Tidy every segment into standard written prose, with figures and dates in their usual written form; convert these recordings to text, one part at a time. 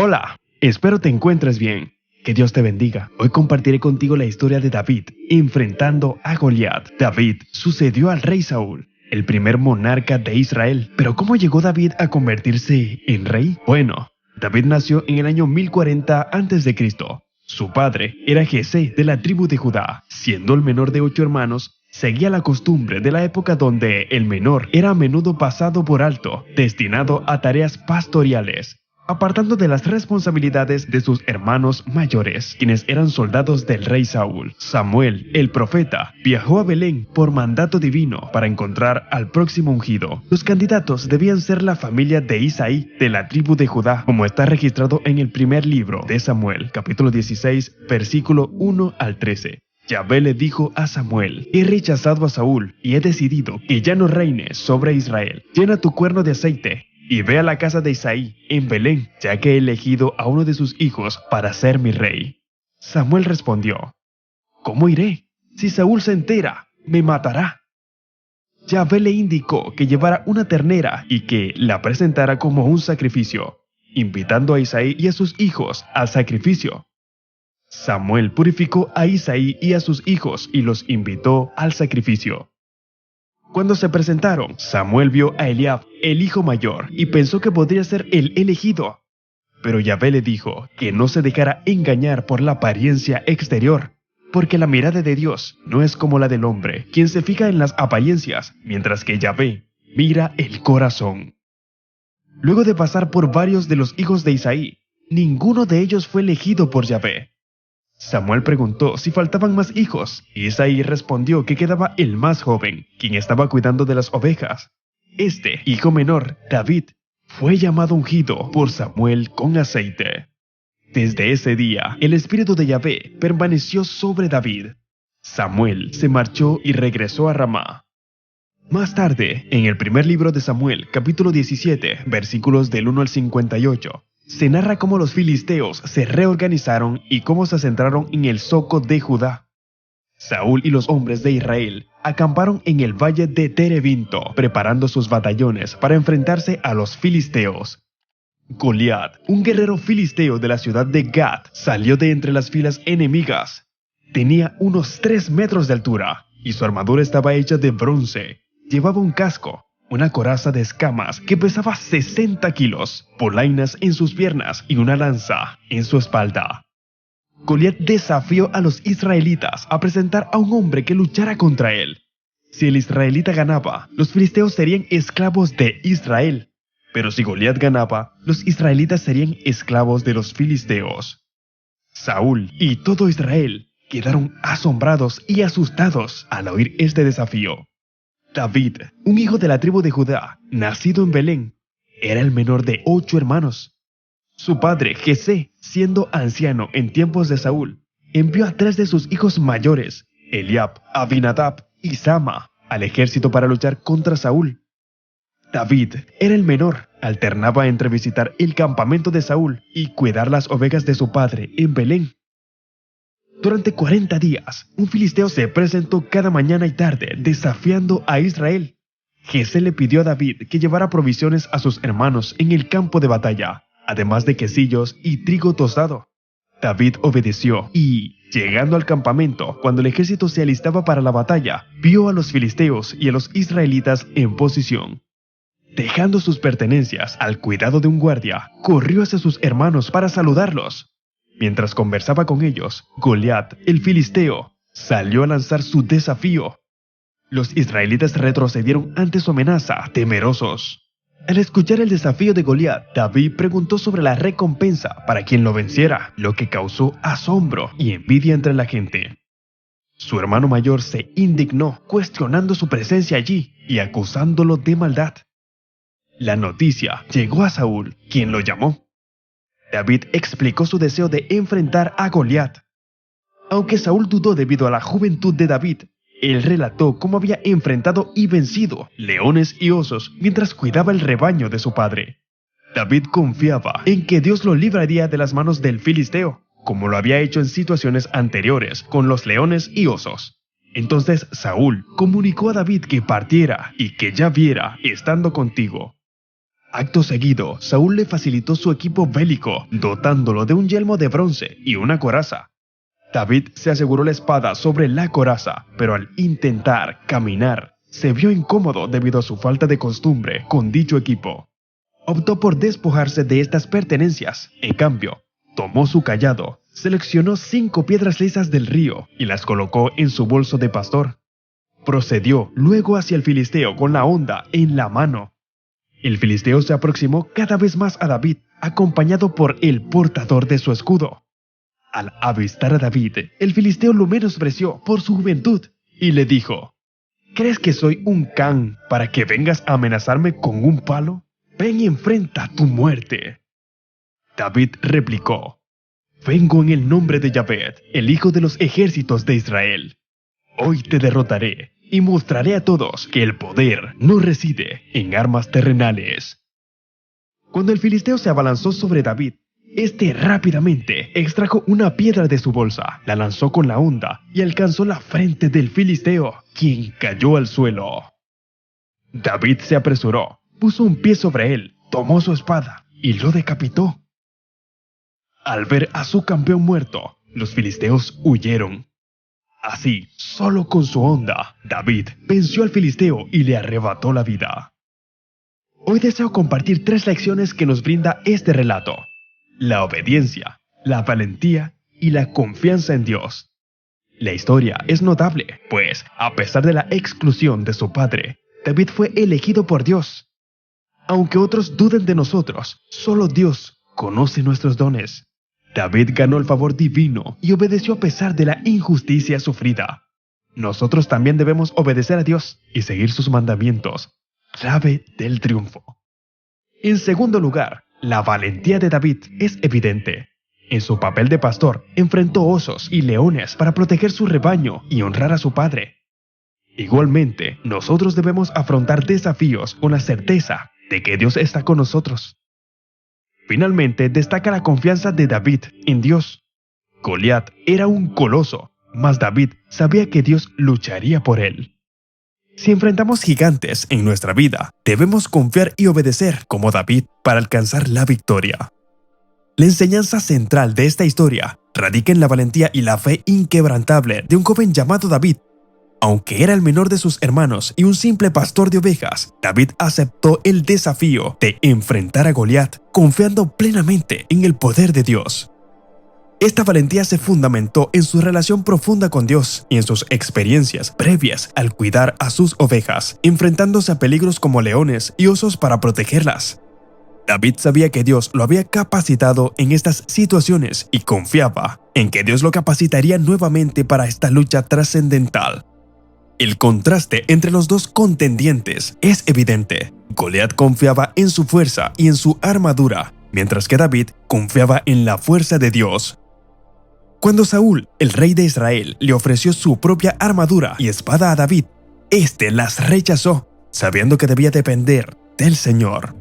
Hola, espero te encuentres bien. Que Dios te bendiga. Hoy compartiré contigo la historia de David enfrentando a Goliat. David sucedió al rey Saúl, el primer monarca de Israel. Pero ¿cómo llegó David a convertirse en rey? Bueno, David nació en el año 1040 a.C. Su padre era Jesé de la tribu de Judá. Siendo el menor de 8 hermanos, seguía la costumbre de la época donde el menor era a menudo pasado por alto, destinado a tareas pastoriales, apartando de las responsabilidades de sus hermanos mayores, quienes eran soldados del rey Saúl. Samuel, el profeta, viajó a Belén por mandato divino para encontrar al próximo ungido. Los candidatos debían ser la familia de Isaí, de la tribu de Judá, como está registrado en el primer libro de Samuel, capítulo 16, versículo 1 al 13. Yahvé le dijo a Samuel: he rechazado a Saúl y he decidido que ya no reine sobre Israel. Llena tu cuerno de aceite y ve a la casa de Isaí en Belén, ya que he elegido a uno de sus hijos para ser mi rey. Samuel respondió: ¿cómo iré? Si Saúl se entera, me matará. Yahvé le indicó que llevara una ternera y que la presentara como un sacrificio, invitando a Isaí y a sus hijos al sacrificio. Samuel purificó a Isaí y a sus hijos y los invitó al sacrificio. Cuando se presentaron, Samuel vio a Eliab, el hijo mayor, y pensó que podría ser el elegido. Pero Yahvé le dijo que no se dejara engañar por la apariencia exterior, porque la mirada de Dios no es como la del hombre, quien se fija en las apariencias, mientras que Yahvé mira el corazón. Luego de pasar por varios de los hijos de Isaí, ninguno de ellos fue elegido por Yahvé. Samuel preguntó si faltaban más hijos, y Isaí respondió que quedaba el más joven, quien estaba cuidando de las ovejas. Este hijo menor, David, fue llamado ungido por Samuel con aceite. Desde ese día, el espíritu de Yahvé permaneció sobre David. Samuel se marchó y regresó a Ramá. Más tarde, en el primer libro de Samuel, capítulo 17, versículos del 1 al 58, se narra cómo los filisteos se reorganizaron y cómo se centraron en el zoco de Judá. Saúl y los hombres de Israel acamparon en el valle de Terebinto, preparando sus batallones para enfrentarse a los filisteos. Goliat, un guerrero filisteo de la ciudad de Gat, salió de entre las filas enemigas. Tenía unos 3 metros de altura y su armadura estaba hecha de bronce. Llevaba un casco, una coraza de escamas que pesaba 60 kilos, polainas en sus piernas y una lanza en su espalda. Goliat desafió a los israelitas a presentar a un hombre que luchara contra él. Si el israelita ganaba, los filisteos serían esclavos de Israel. Pero si Goliat ganaba, los israelitas serían esclavos de los filisteos. Saúl y todo Israel quedaron asombrados y asustados al oír este desafío. David, un hijo de la tribu de Judá, nacido en Belén, era el menor de 8 hermanos. Su padre, Jesé, siendo anciano en tiempos de Saúl, envió a 3 de sus hijos mayores, Eliab, Abinadab y Sama, al ejército para luchar contra Saúl. David era el menor, alternaba entre visitar el campamento de Saúl y cuidar las ovejas de su padre en Belén. Durante 40 días, un filisteo se presentó cada mañana y tarde, desafiando a Israel. Jesé le pidió a David que llevara provisiones a sus hermanos en el campo de batalla, además de quesillos y trigo tostado. David obedeció y, llegando al campamento, cuando el ejército se alistaba para la batalla, vio a los filisteos y a los israelitas en posición. Dejando sus pertenencias al cuidado de un guardia, corrió hacia sus hermanos para saludarlos. Mientras conversaba con ellos, Goliat, el filisteo, salió a lanzar su desafío. Los israelitas retrocedieron ante su amenaza, temerosos. Al escuchar el desafío de Goliat, David preguntó sobre la recompensa para quien lo venciera, lo que causó asombro y envidia entre la gente. Su hermano mayor se indignó, cuestionando su presencia allí y acusándolo de maldad. La noticia llegó a Saúl, quien lo llamó. David explicó su deseo de enfrentar a Goliat. Aunque Saúl dudó debido a la juventud de David, él relató cómo había enfrentado y vencido leones y osos mientras cuidaba el rebaño de su padre. David confiaba en que Dios lo libraría de las manos del filisteo, como lo había hecho en situaciones anteriores con los leones y osos. Entonces Saúl comunicó a David que partiera y que ya viera estando contigo. Acto seguido, Saúl le facilitó su equipo bélico, dotándolo de un yelmo de bronce y una coraza. David se aseguró la espada sobre la coraza, pero al intentar caminar, se vio incómodo debido a su falta de costumbre con dicho equipo. Optó por despojarse de estas pertenencias. En cambio, tomó su cayado, seleccionó 5 piedras lisas del río y las colocó en su bolso de pastor. Procedió luego hacia el filisteo con la honda en la mano. El filisteo se aproximó cada vez más a David, acompañado por el portador de su escudo. Al avistar a David, el filisteo lo menospreció por su juventud y le dijo: ¿Crees que soy un can para que vengas a amenazarme con un palo? Ven y enfrenta tu muerte. David replicó: Vengo en el nombre de Yahvé, el Hijo de los ejércitos de Israel. Hoy te derrotaré y mostraré a todos que el poder no reside en armas terrenales. Cuando el filisteo se abalanzó sobre David, este rápidamente extrajo una piedra de su bolsa, la lanzó con la honda y alcanzó la frente del filisteo, quien cayó al suelo. David se apresuró, puso un pie sobre él, tomó su espada y lo decapitó. Al ver a su campeón muerto, los filisteos huyeron. Así, solo con su honda, David venció al filisteo y le arrebató la vida. Hoy deseo compartir 3 lecciones que nos brinda este relato: la obediencia, la valentía y la confianza en Dios. La historia es notable, pues, a pesar de la exclusión de su padre, David fue elegido por Dios. Aunque otros duden de nosotros, solo Dios conoce nuestros dones. David ganó el favor divino y obedeció a pesar de la injusticia sufrida. Nosotros también debemos obedecer a Dios y seguir sus mandamientos, clave del triunfo. En segundo lugar, la valentía de David es evidente. En su papel de pastor, enfrentó osos y leones para proteger su rebaño y honrar a su padre. Igualmente, nosotros debemos afrontar desafíos con la certeza de que Dios está con nosotros. Finalmente, destaca la confianza de David en Dios. Goliat era un coloso, mas David sabía que Dios lucharía por él. Si enfrentamos gigantes en nuestra vida, debemos confiar y obedecer como David para alcanzar la victoria. La enseñanza central de esta historia radica en la valentía y la fe inquebrantable de un joven llamado David. Aunque era el menor de sus hermanos y un simple pastor de ovejas, David aceptó el desafío de enfrentar a Goliat, confiando plenamente en el poder de Dios. Esta valentía se fundamentó en su relación profunda con Dios y en sus experiencias previas al cuidar a sus ovejas, enfrentándose a peligros como leones y osos para protegerlas. David sabía que Dios lo había capacitado en estas situaciones y confiaba en que Dios lo capacitaría nuevamente para esta lucha trascendental. El contraste entre los dos contendientes es evidente. Goliat confiaba en su fuerza y en su armadura, mientras que David confiaba en la fuerza de Dios. Cuando Saúl, el rey de Israel, le ofreció su propia armadura y espada a David, éste las rechazó, sabiendo que debía depender del Señor.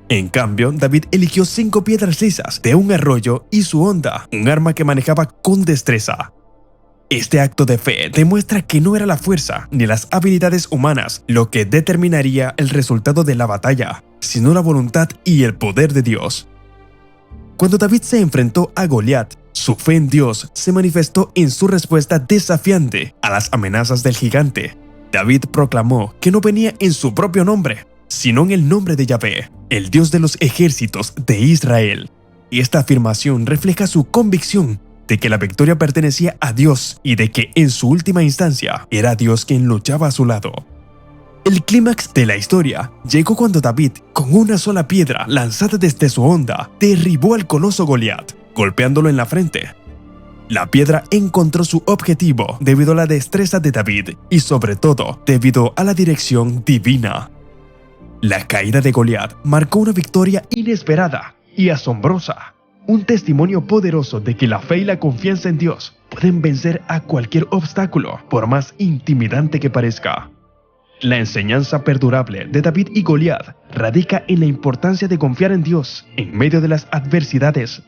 En cambio, David eligió 5 piedras lisas de un arroyo y su honda, un arma que manejaba con destreza. Este acto de fe demuestra que no era la fuerza ni las habilidades humanas lo que determinaría el resultado de la batalla, sino la voluntad y el poder de Dios. Cuando David se enfrentó a Goliat, su fe en Dios se manifestó en su respuesta desafiante a las amenazas del gigante. David proclamó que no venía en su propio nombre, sino en el nombre de Yahvé, el Dios de los ejércitos de Israel. Y esta afirmación refleja su convicción de que la victoria pertenecía a Dios y de que en su última instancia era Dios quien luchaba a su lado. El clímax de la historia llegó cuando David, con una sola piedra lanzada desde su honda, derribó al coloso Goliat, golpeándolo en la frente. La piedra encontró su objetivo debido a la destreza de David y sobre todo debido a la dirección divina. La caída de Goliat marcó una victoria inesperada y asombrosa. Un testimonio poderoso de que la fe y la confianza en Dios pueden vencer a cualquier obstáculo, por más intimidante que parezca. La enseñanza perdurable de David y Goliat radica en la importancia de confiar en Dios en medio de las adversidades.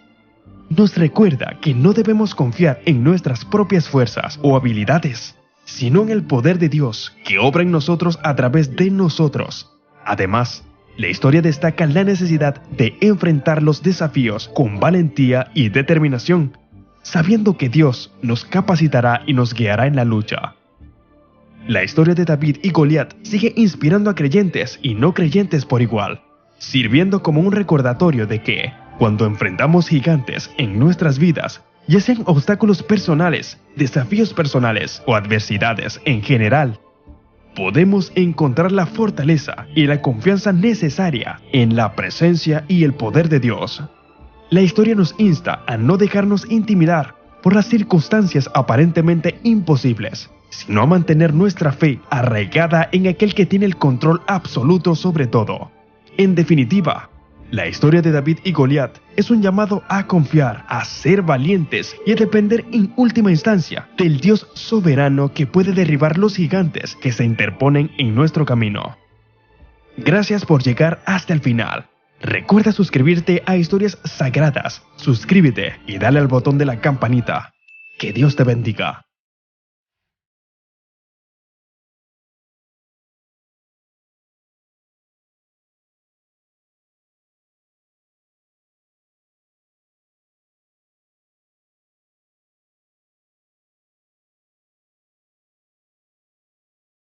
Nos recuerda que no debemos confiar en nuestras propias fuerzas o habilidades, sino en el poder de Dios que obra en nosotros a través de nosotros. Además, La historia destaca la necesidad de enfrentar los desafíos con valentía y determinación, sabiendo que Dios nos capacitará y nos guiará en la lucha. La historia de David y Goliat sigue inspirando a creyentes y no creyentes por igual, sirviendo como un recordatorio de que, cuando enfrentamos gigantes en nuestras vidas, ya sean obstáculos personales, desafíos personales o adversidades en general, podemos encontrar la fortaleza y la confianza necesaria en la presencia y el poder de Dios. La historia nos insta a no dejarnos intimidar por las circunstancias aparentemente imposibles, sino a mantener nuestra fe arraigada en aquel que tiene el control absoluto sobre todo. En definitiva, la historia de David y Goliat es un llamado a confiar, a ser valientes y a depender en última instancia del Dios soberano que puede derribar los gigantes que se interponen en nuestro camino. Gracias por llegar hasta el final. Recuerda suscribirte a Historias Sagradas, suscríbete y dale al botón de la campanita. Que Dios te bendiga.